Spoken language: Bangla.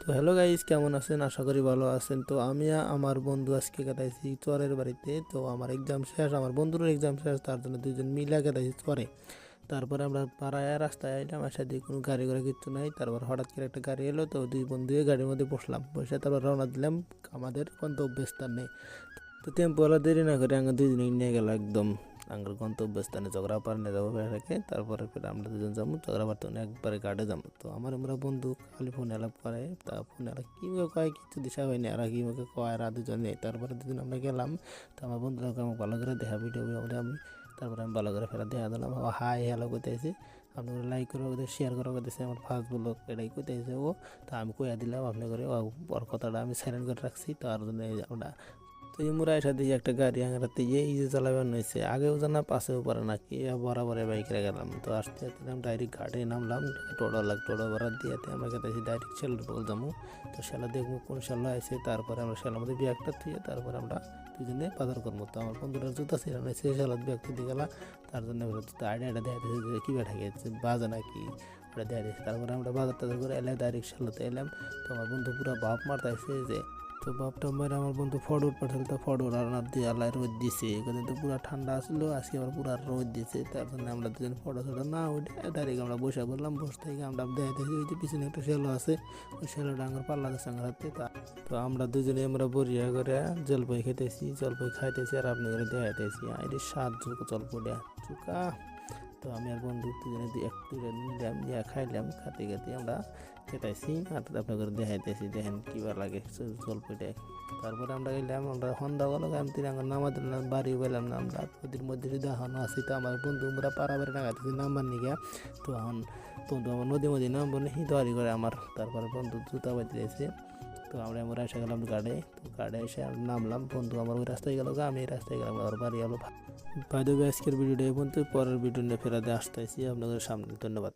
তো হ্যালো গাইস, কেমন আছেন? আশা করি ভালো আছেন। তো আমি আমার বন্ধু আজকে কাটাইছি চরের বাড়িতে। তো আমার এক্সাম শেষ, আমার বন্ধুর এক্সাম শেষ, তার জন্য দুইজন মিলে কাটাইছি চরে। তারপরে আমরা পাড়ায় রাস্তায় আইলাম, আমার সাথে কোনো গাড়ি ঘোড়া কিচ্ছু নাই। তারপর হঠাৎ করে একটা গাড়ি এলো, তো দুই বন্ধুয়ে গাড়ির মধ্যে বসলাম, বসে তারপর রওনা দিলাম আমাদের গন্তব্যস্থানে। তো টেম্পোওয়ালা দেরি না করে আমরা দুজনে নিয়ে গেল একদম আমার গন্তব্যস্থানে চক্রাপাড় নিয়ে যাবো বেড়াকে। তারপরে ফের আমরা দুজন যাবো চক্রাপাড় তো একবারে গাড়ে যাবো। তো আমরা বন্ধু খালি ফোন এলাপ করে, তা ফোন এলাপ কীভাবে কয় কিছু দিশা হয়নি, আর কীভাবে কয় আর দুজনে। তারপরে দুজন আমরা গেলাম। তো আমার বন্ধুরাকে আমাকে ভালো করে দেখা ভিডিও আমি তারপরে আমি ভালো করে ফেরা দেখা দিলাম, হাই হ্যালো করতেছি, আপনারা লাইক করে শেয়ার করে করতেছে আমার ফার্স্ট ব্লগ এটাই করতেছে ও। তা আমি কইয়া দিলাম আপনি করে ওর কথাটা আমি সাইলেন্ট করে রাখছি। তার জন্য আমরা তো এই মুরা এসে দিয়ে একটা গাড়ি আঙড়াতে গিয়ে ইজে চালাবেন হয়েছে, আগেও জানা পাশেও পারে না কি বরাবরে বাইকে গেলাম। তো আসতে আসতে ডাইরেক্ট ঘাটে নামলাম, টোটো ভাড়া দিয়ে আমরা গেছি ডাইরেক্ট শেলার বল যাবো। তো শেলা দেখবো কোন শেলা আছে, তারপরে আমরা শেলার মধ্যে ব্যাগটা থুয়ে তারপরে আমরা দুজনে বাজার করবো। তো আমার বন্ধুরা জুতা ছিল না, সে শেলার ব্যাগটা দিয়ে গেলা। তার জন্য জুতা আইডিয়াটা দেখা দিয়েছে যে কী বেঠা গেছে বাজে নাকি ওটা দেখা দিয়েছে। তারপরে আমরা বাজার টাজার করে এলাম, ডাইরেক্ট শেলাতে এলাম। তো আমার বন্ধু পুরো ভাব মারতেছে যে, তো বাপটা মেরে আমার বন্ধু ফটোর পাঠালে, তো ফটোর রান্নার দিয়ে আল্লাহ রোদ দিছে, এখানে তো পুরো ঠান্ডা আসলো, আজকে আবার পুরো রোদ দিয়েছে। তার জন্য আমরা দুজন ফটো ছোটো না উঠে ডাইরেক্ট আমরা বসে বললাম, বসে থেকে আমরা দেখাইতেছি ওই যে পিছনে একটা শেলো আছে, ওই শেলোটা আমার পাল্লা দিচ্ছে আমার হাতে। তো আমরা দুজনে আমরা বরিয়া করে জলপাই খেতেছি, জলপাই খাইতেছি, আর আপনি করে দেখাইতেছি আইরে স্বাদ জলপাইটা চুকা। তো আমি আর বন্ধু দুজনে একটু নিলাম, খাইলাম, খাতে খাতে আমরা খেতাইছি, আর আপনাদের দেখাইতেছি দেখেন কীবা লাগে জলপাইটা। তারপরে আমরা গেলাম, আমরা সন্ধ্যা গেল আমরা নামা দিলাম, বাড়ি পেলাম না আমরা নদীর মধ্যে যদি এখনও আছি। তো আমার বন্ধু আমরা পাড়াবাড়ি নাগাইতেছি নামবার নিয়ে। তো এখন বন্ধু আমার নদীর মধ্যে নামবো না হিদারি করে আমার, তারপরে বন্ধু জুতা বাঁধতে দিয়েছে। তো আমরা এসে গেলাম গাড়ে। তো গাড়ে এসে নামলাম, বন্ধু আমার ওই রাস্তায় গেল, আমি এই রাস্তায় গেলাম, আমার বাড়ি হলো। বাই দ্য ওয়ে, আজকের ভিডিওটা এই পর্যন্ত, পরের ভিডিও নিয়ে ফেরাতে আসতেছি আপনাদের সামনে। ধন্যবাদ।